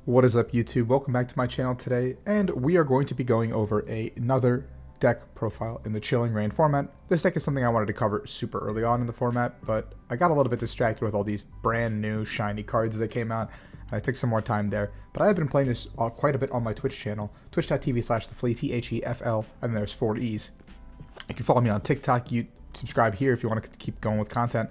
What is up, YouTube? Welcome back to my channel today, and we are going to be going over another deck profile in the Chilling Reign format. This deck is something I wanted to cover super early on in the format, but I got a little bit distracted with all these brand new shiny cards that came out, and I took some more time there. But I have been playing this quite a bit on my Twitch channel, twitch.tv/theflea, THEFL, and there's 4 E's. You can follow me on TikTok, you subscribe here if you want to keep going with content.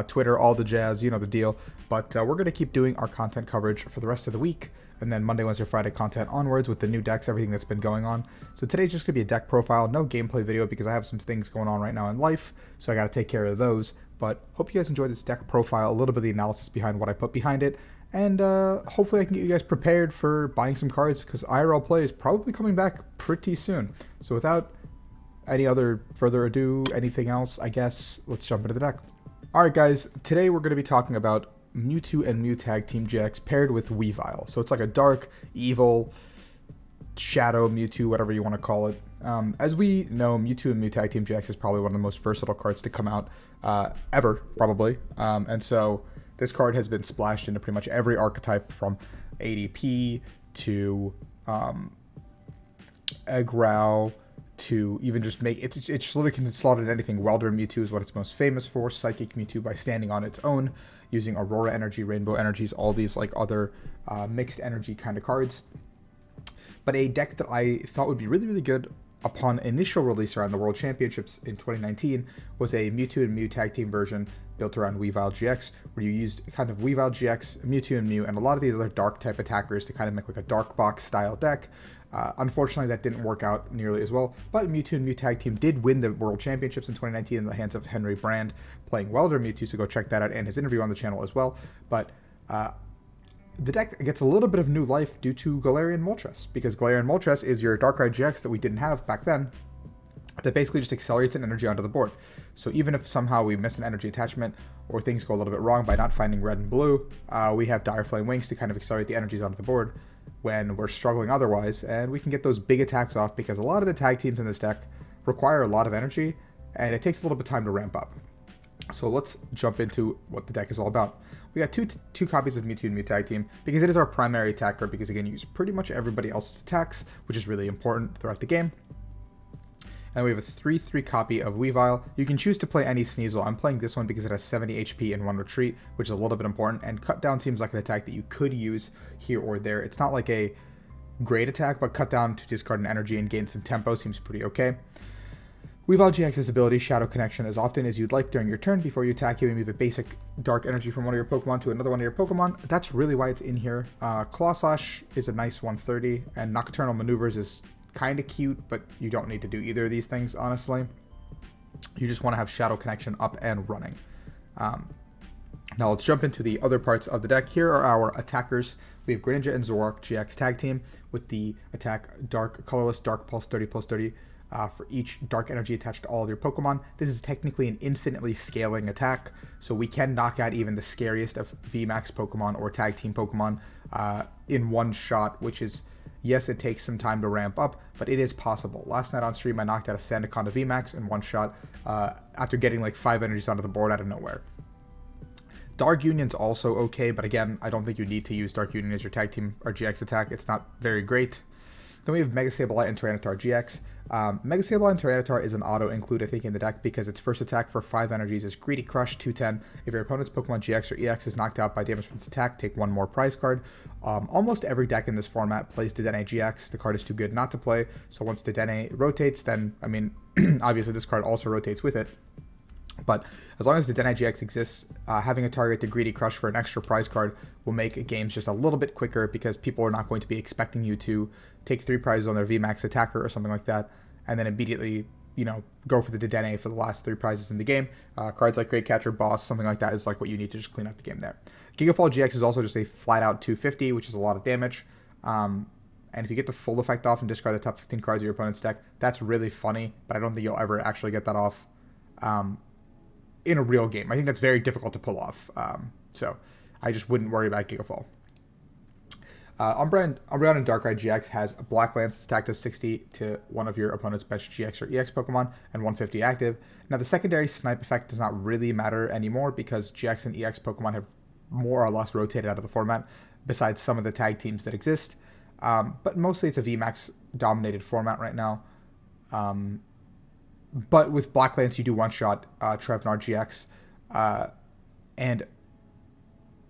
Twitter, all the jazz, you know the deal. But we're going to keep doing our content coverage for the rest of the week, and then Monday, Wednesday, Friday content onwards with the new decks, everything that's been going on. So today's just going to be a deck profile, no gameplay video because I have some things going on right now in life, so I got to take care of those. But hope you guys enjoyed this deck profile, a little bit of the analysis behind what I put behind it, and hopefully I can get you guys prepared for buying some cards because IRL play is probably coming back pretty soon. So without any other further ado, anything else, I guess, let's jump into the deck. Alright guys, today we're going to be talking about Mewtwo and Mew Tag Team GX paired with Weavile. So it's like a dark, evil, shadow Mewtwo, whatever you want to call it. As we know, Mewtwo and Mew Tag Team GX is probably one of the most versatile cards to come out ever, probably. And so this card has been splashed into pretty much every archetype from ADP to Eggrow to even just make it's literally can slot in anything. Welder Mewtwo is what it's most famous for. Psychic Mewtwo by standing on its own, using Aurora Energy, Rainbow Energies, all these like other mixed energy kind of cards. But a deck that I thought would be really good upon initial release around the World Championships in 2019 was a Mewtwo and Mew Tag Team version built around Weavile-GX, where you used kind of Weavile-GX, Mewtwo and Mew, and a lot of these other dark type attackers to kind of make like a dark box style deck. Unfortunately, that didn't work out nearly as well, but Mewtwo and Mew Tag Team did win the World Championships in 2019 in the hands of Henry Brand, playing Welder Mewtwo, so go check that out, and his interview on the channel as well. But the deck gets a little bit of new life due to Galarian Moltres, because Galarian Moltres is your Darkrai-GX that we didn't have back then, that basically just accelerates an energy onto the board. So even if somehow we miss an energy attachment, or things go a little bit wrong by not finding red and blue, we have Dire Flame Wings to kind of accelerate the energies onto the board when we're struggling otherwise, and we can get those big attacks off because a lot of the tag teams in this deck require a lot of energy, and it takes a little bit of time to ramp up. So let's jump into what the deck is all about. We got two copies of Mewtwo and Mew Tag Team because it is our primary attack card, because again, you use pretty much everybody else's attacks, which is really important throughout the game. And we have a 3/3 copy of Weavile. You can choose to play any Sneasel. I'm playing this one because it has 70 HP and 1 retreat, which is a little bit important, and Cut Down seems like an attack that you could use here or there. It's not like a great attack, but Cut Down to discard an energy and gain some tempo seems pretty okay. Weavile-GX's ability, Shadow Connection, as often as you'd like during your turn. Before you attack, you move a basic dark energy from one of your Pokemon to another one of your Pokemon. That's really why it's in here. Claw Slash is a nice 130, and Nocturnal Maneuvers is kind of cute, but you don't need to do either of these things, honestly. You just want to have Shadow Connection up and running. Now let's jump into the other parts of the deck. Here are our attackers. We have Greninja and Zoroark-GX Tag Team with the attack Dark Colorless Dark Pulse 30/30 for each dark energy attached to all of your Pokemon. This is technically an infinitely scaling attack, so we can knock out even the scariest of VMAX Pokemon or Tag Team Pokemon in one shot, which is, yes, it takes some time to ramp up, but it is possible. Last night on stream, I knocked out a Sandaconda VMAX in one shot after getting like 5 energies onto the board out of nowhere. Dark Union's also okay, but again, I don't think you need to use Dark Union as your Tag Team or GX attack. It's not very great. Then we have Mega Sableye and Tyranitar-GX. Mega Sableye and Tyranitar is an auto-include, I think, in the deck because its first attack for 5 energies is Greedy Crush, 210. If your opponent's Pokemon GX or EX is knocked out by damage from its attack, take 1 more prize card. Almost every deck in this format plays Dedenne-GX. The card is too good not to play, so once Dedenne rotates, then, I mean, obviously this card also rotates with it. But as long as the Dedenne-GX exists, having a target to Greedy Crush for an extra prize card will make games just a little bit quicker because people are not going to be expecting you to take 3 prizes on their VMAX attacker or something like that, and then immediately, you know, go for the Dedenne for the last 3 prizes in the game. Cards like Great Catcher, Boss, something like that is like what you need to just clean up the game there. Gigafall-GX is also just a flat-out 250, which is a lot of damage. And if you get the full effect off and discard the top 15 cards of your opponent's deck, that's really funny, but I don't think you'll ever actually get that off in a real game. I think that's very difficult to pull off, so I just wouldn't worry about Gigafall. Umbreon and Darkrai-GX has a Black Lance attack does 60 to one of your opponent's best GX or EX Pokemon and 150 active. Now the secondary snipe effect does not really matter anymore because GX and EX Pokemon have more or less rotated out of the format. besides some of the tag teams that exist. But mostly it's a VMAX dominated format right now. But with Black Lance, you do one-shot Tyranitar-GX and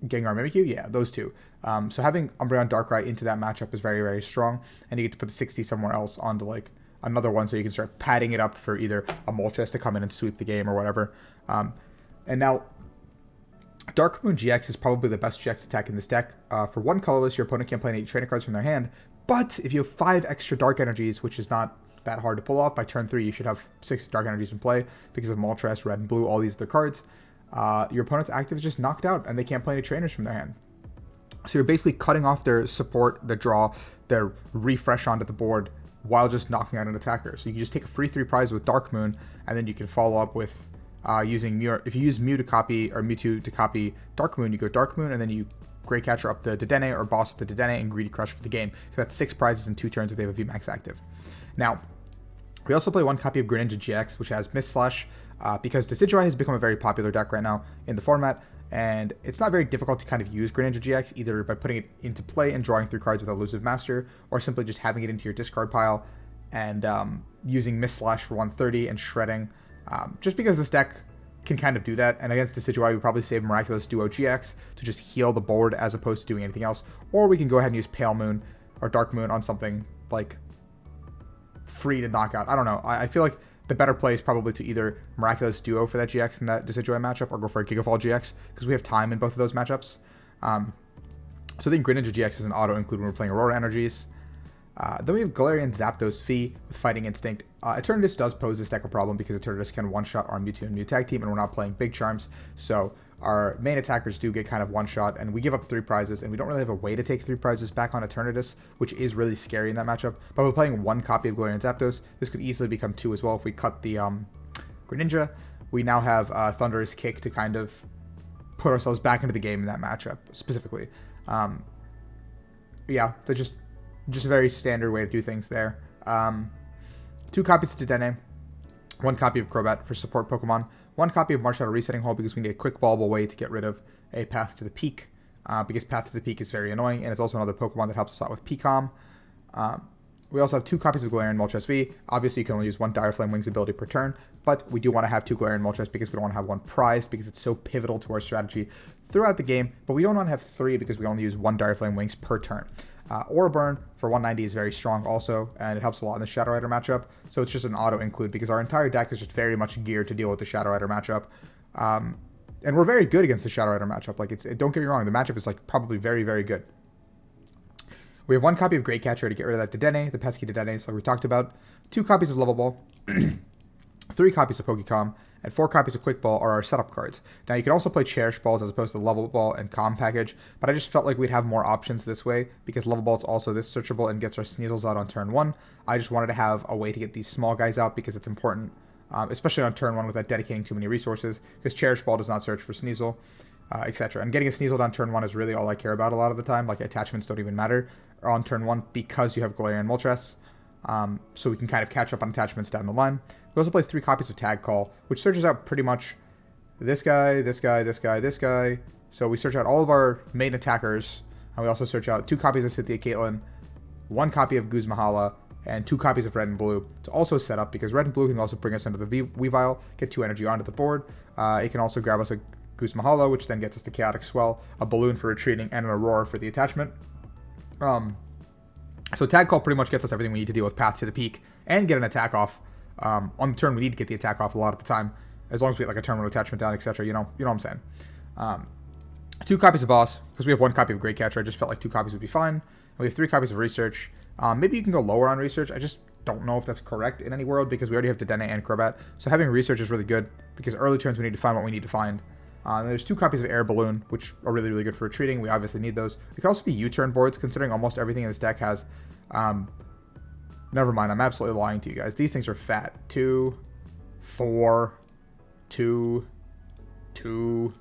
Gengar Mimikyu. Yeah, those two. So having Umbreon Darkrai into that matchup is very, very strong. And you get to put the 60 somewhere else onto like another one so you can start padding it up for either a Moltres to come in and sweep the game or whatever. And now Dark Moon GX is probably the best GX attack in this deck. For one colorless, your opponent can play 8 trainer cards from their hand. But if you have 5 extra Dark Energies, which is not that hard to pull off, by turn 3 you should have 6 Dark Energies in play because of Moltres, Red and Blue, all these other cards. Your opponent's active is just knocked out and they can't play any trainers from their hand. So you're basically cutting off their support, their draw, their refresh onto the board while just knocking out an attacker. So you can just take a free 3 prize with Dark Moon, and then you can follow up with using Mew. If you use Mew to copy, or Mewtwo to copy Dark Moon, you go Dark Moon, and then you Great Catcher up the Dedenne, or Boss up the Dedenne, and Greedy Crush for the game. So that's 6 prizes in 2 turns if they have a VMAX active. Now, we also play one copy of Greninja-GX, which has Mist Slash, because Decidueye has become a very popular deck right now in the format, and it's not very difficult to kind of use Greninja-GX, either by putting it into play and drawing 3 cards with Elusive Master, or simply just having it into your discard pile, and using Mist Slash for 130 and shredding, just because this deck can kind of do that. And against Decidueye, we probably save Miraculous Duo GX to just heal the board as opposed to doing anything else, or we can go ahead and use Pale Moon or Dark Moon on something like free to knock out. I don't know. I feel like the better play is probably to either Miraculous Duo for that GX in that Decidueye matchup, or go for a Gigafall GX, because we have time in both of those matchups. So I think Greninja-GX is an auto-include when we're playing Aurora Energies. Then we have Galarian Zapdos V with Fighting Instinct. Eternatus does pose this deck a problem because Eternatus can one-shot our Mewtwo and Mew tag team, and we're not playing Big Charms, so our main attackers do get kind of one-shot, and we give up 3 prizes, and we don't really have a way to take 3 prizes back on Eternatus, which is really scary in that matchup. But we're playing 1 copy of Galarian Zapdos. This could easily become 2 as well if we cut the Greninja. We now have Thunderous Kick to kind of put ourselves back into the game in that matchup, specifically. Yeah, they're just a very standard way to do things there. 2 copies of Dedenne, 1 copy of Crobat for support Pokemon, 1 copy of Marshadow Resetting Hole because we need a quick ballable way to get rid of a Path to the Peak, because Path to the Peak is very annoying, and it's also another Pokemon that helps us out with Pecom. We also have 2 copies of Galarian Moltres V. Obviously, you can only use 1 Dire Flame Wings ability per turn, but we do want to have 2 Galarian Moltres because we don't want to have 1 prized, because it's so pivotal to our strategy throughout the game, but we don't want to have 3 because we only use 1 Dire Flame Wings per turn. Aura Burn for 190 is very strong also, and it helps a lot in the Shadow Rider matchup, so it's just an auto-include because our entire deck is just very much geared to deal with the Shadow Rider matchup. And we're very good against the Shadow Rider matchup. Like, don't get me wrong, the matchup is like probably very, very good. We have 1 copy of Great Catcher to get rid of that Dedenne, the pesky Dedenne, like we talked about. 2 copies of Level Ball, 3 copies of Pokecom, and 4 copies of Quick Ball are our setup cards. Now, you can also play Cherish Balls as opposed to Level Ball and Com package, but I just felt like we'd have more options this way because Level Ball is also this searchable and gets our Sneasels out on turn 1. I just wanted to have a way to get these small guys out because it's important, especially on turn 1 without dedicating too many resources, because Cherish Ball does not search for Sneasel, etc. And getting a Sneasel on turn 1 is really all I care about a lot of the time. Like, attachments don't even matter on turn 1 because you have Galarian Moltres. So we can kind of catch up on attachments down the line. We also play 3 copies of Tag Call, which searches out pretty much this guy, this guy, this guy, this guy. So we search out all of our main attackers, and we also search out 2 copies of Cynthia Caitlin, 1 copy of Guzma Hala, and 2 copies of Red and Blue. It's also set up because Red and Blue can also bring us into the Weavile, get 2 energy onto the board. It can also grab us a Guzma Hala, which then gets us the Chaotic Swell, a Balloon for retreating, and an Aurora for the attachment. So Tag Call pretty much gets us everything we need to deal with Path to the Peak and get an attack off. On the turn, we need to get the attack off a lot of the time, as long as we get like a turn 1 attachment down, etc. You know what I'm saying. 2 copies of Boss, because we have 1 copy of Great Catcher. I just felt like 2 copies would be fine. And we have 3 copies of Research. Maybe you can go lower on Research. I just don't know if that's correct in any world, because we already have Dedenne and Crobat. So having Research is really good, because early turns we need to find what we need to find. And there's 2 copies of Air Balloon, which are really, really good for retreating. We obviously need those. It can also be U-turn boards, considering almost everything in this deck has... never mind, I'm absolutely lying to you guys. These things are fat. 2, 4, 2, 2,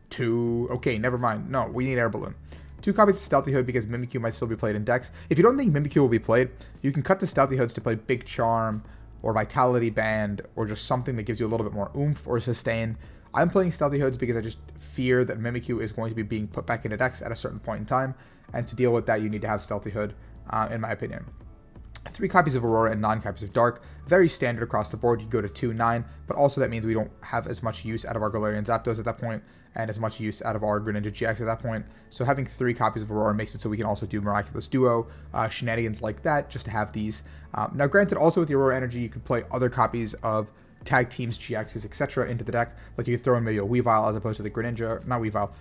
2. Okay, never mind. No, we need Air Balloon. 2 copies of Stealthy Hood because Mimikyu might still be played in decks. If you don't think Mimikyu will be played, you can cut the Stealthy Hoods to play Big Charm or Vitality Band or just something that gives you a little bit more oomph or sustain. I'm playing Stealthy Hoods because I just fear that Mimikyu is going to be being put back into decks at a certain point in time, and to deal with that, you need to have Stealthy Hood, in my opinion. 3 copies of Aurora and 9 copies of Dark. Very standard across the board. You go to 2, 9, but also that means we don't have as much use out of our Galarian Zapdos at that point, and as much use out of our Greninja-GX at that point. So having 3 copies of Aurora makes it so we can also do Miraculous Duo, shenanigans like that, just to have these. Now granted, also with the Aurora Energy, you could play other copies of Tag Teams, GXs, etc. into the deck. Like you could throw in maybe a Weavile as opposed to the Greninja, not Weavile,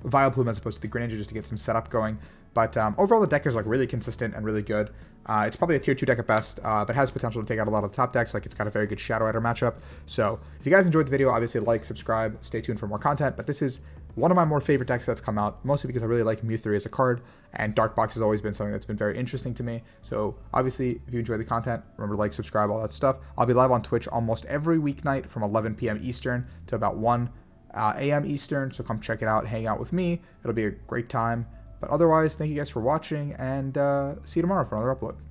Vileplume as opposed to the Greninja, just to get some setup going. But overall, the deck is like really consistent and really good. It's probably a tier 2 deck at best, but has potential to take out a lot of the top decks. Like it's got a very good Shadow Rider matchup. So if you guys enjoyed the video, obviously like, subscribe, stay tuned for more content. But this is one of my more favorite decks that's come out, mostly because I really like Mew 3 as a card, and Dark Box has always been something that's been very interesting to me. So obviously, if you enjoy the content, remember to like, subscribe, all that stuff. I'll be live on Twitch almost every weeknight from 11 p.m. Eastern to about 1 a.m. Eastern. So come check it out, hang out with me. It'll be a great time. But otherwise, thank you guys for watching, and see you tomorrow for another upload.